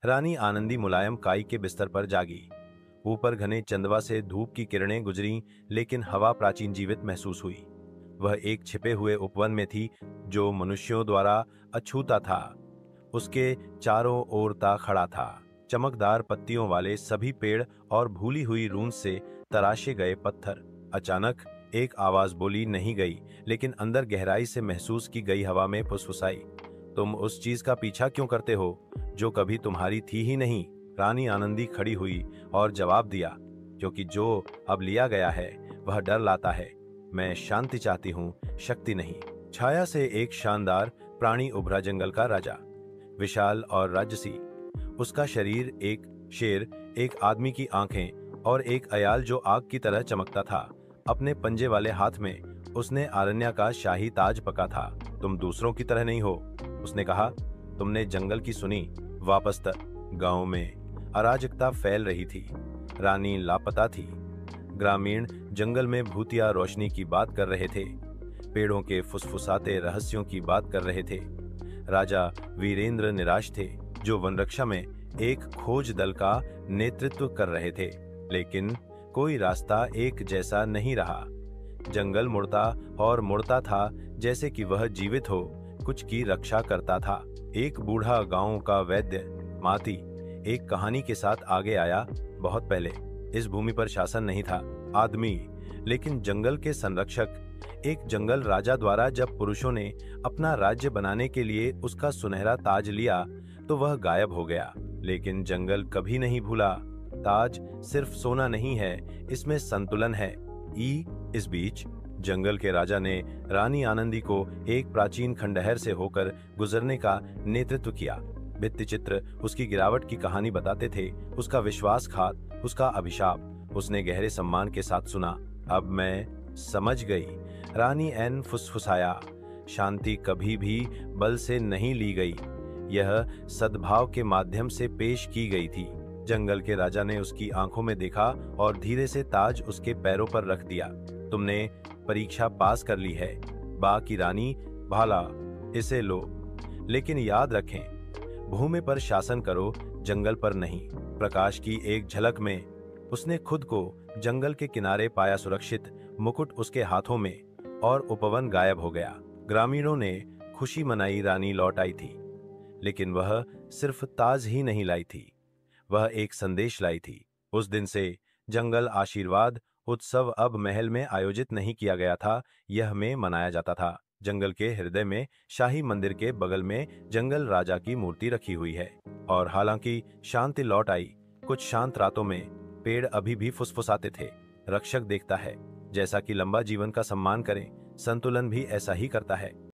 रानी आनंदी मुलायम काई के बिस्तर पर जागी। ऊपर घने चंदवा से धूप की किरणें गुजरी, लेकिन हवा प्राचीन जीवित महसूस हुई। वह एक छिपे हुए उपवन में थी, जो मनुष्यों द्वारा अछूता था। उसके चारों ओर ता खड़ा था, चमकदार पत्तियों वाले सभी पेड़ और भूली हुई रूंद से तराशे गए पत्थर। अचानक एक आवाज बोली नहीं गई, लेकिन अंदर गहराई से महसूस की गई हवा में फुसफुसाई, तुम उस चीज का पीछा क्यों करते हो जो कभी तुम्हारी थी ही नहीं? रानी आनंदी खड़ी हुई और जवाब दिया, क्योंकि जो अब लिया गया है वह डर लाता है। मैं शांति चाहती हूँ, शक्ति नहीं। छाया से एक शानदार प्राणी उभरा, जंगल का राजा, विशाल और राजसी। उसका शरीर एक शेर, एक आदमी की आंखें और एक अयाल जो आग की तरह चमकता था। अपने पंजे वाले हाथ में उसने आरण्य का शाही ताज पका था। तुम दूसरों की तरह नहीं हो, उसने कहा। तुमने जंगल की सुनी? वापस तक गांव में अराजकता फैल रही थी। रानी लापता थी। ग्रामीण जंगल में भूतिया रोशनी की बात कर रहे थे, पेड़ों के फुसफुसाते रहस्यों की बात कर रहे थे। राजा वीरेंद्र निराश थे, जो वनरक्षा में एक खोज दल का नेतृत्व कर रहे थे, लेकिन कोई रास्ता एक जैसा नहीं रहा। जंगल मुड़ता और मुड़ता था, जैसे कि वह जीवित हो, कुछ की रक्षा करता था। एक बूढ़ा गांव का वैद्य माती एक कहानी के साथ आगे आया। बहुत पहले इस भूमि पर शासन नहीं था, आदमी, लेकिन जंगल के संरक्षक। एक जंगल राजा द्वारा जब पुरुषों ने अपना राज्य बनाने के लिए उसका सुनहरा ताज लिया, तो वह गायब हो गया। लेकिन जंगल कभी नहीं भूला, ताज सिर्फ सोना नहीं है, इसमें संतुलन है। इस बीच जंगल के राजा ने रानी आनंदी को एक प्राचीन खंडहर से होकर गुजरने का नेतृत्व किया। भित्ति चित्र उसकी गिरावट की कहानी बताते थे, उसका विश्वासघात, उसका अभिशाप। उसने गहरे सम्मान के साथ सुना। अब मैं समझ गई, रानी एन फुसफुसाया। शांति कभी भी बल से नहीं ली गई, यह सद्भाव के माध्यम से पेश की गई थी। जंगल के राजा ने उसकी आंखों में देखा और धीरे से ताज उसके पैरों पर रख दिया। तुमने परीक्षा पास कर ली है, बा की रानी, भाला, इसे लो। लेकिन याद रखें, भूमि पर शासन करो, जंगल पर नहीं। प्रकाश की एक झलक में उसने खुद को जंगल के किनारे पाया, सुरक्षित, मुकुट उसके हाथों में, और उपवन गायब हो गया। ग्रामीणों ने खुशी मनाई, रानी लौट आई थी। लेकिन वह सिर्फ ताज ही नहीं लाई थी, वह एक संदेश लाई थी। उस दिन से जंगल आशीर्वाद उत्सव अब महल में आयोजित नहीं किया गया था, यह में मनाया जाता था। जंगल के हृदय में शाही मंदिर के बगल में जंगल राजा की मूर्ति रखी हुई है। और हालांकि शांति लौट आई, कुछ शांत रातों में पेड़ अभी भी फुसफुसाते थे। रक्षक देखता है, जैसा कि लंबा जीवन का सम्मान करें, संतुलन भी ऐसा ही करता है।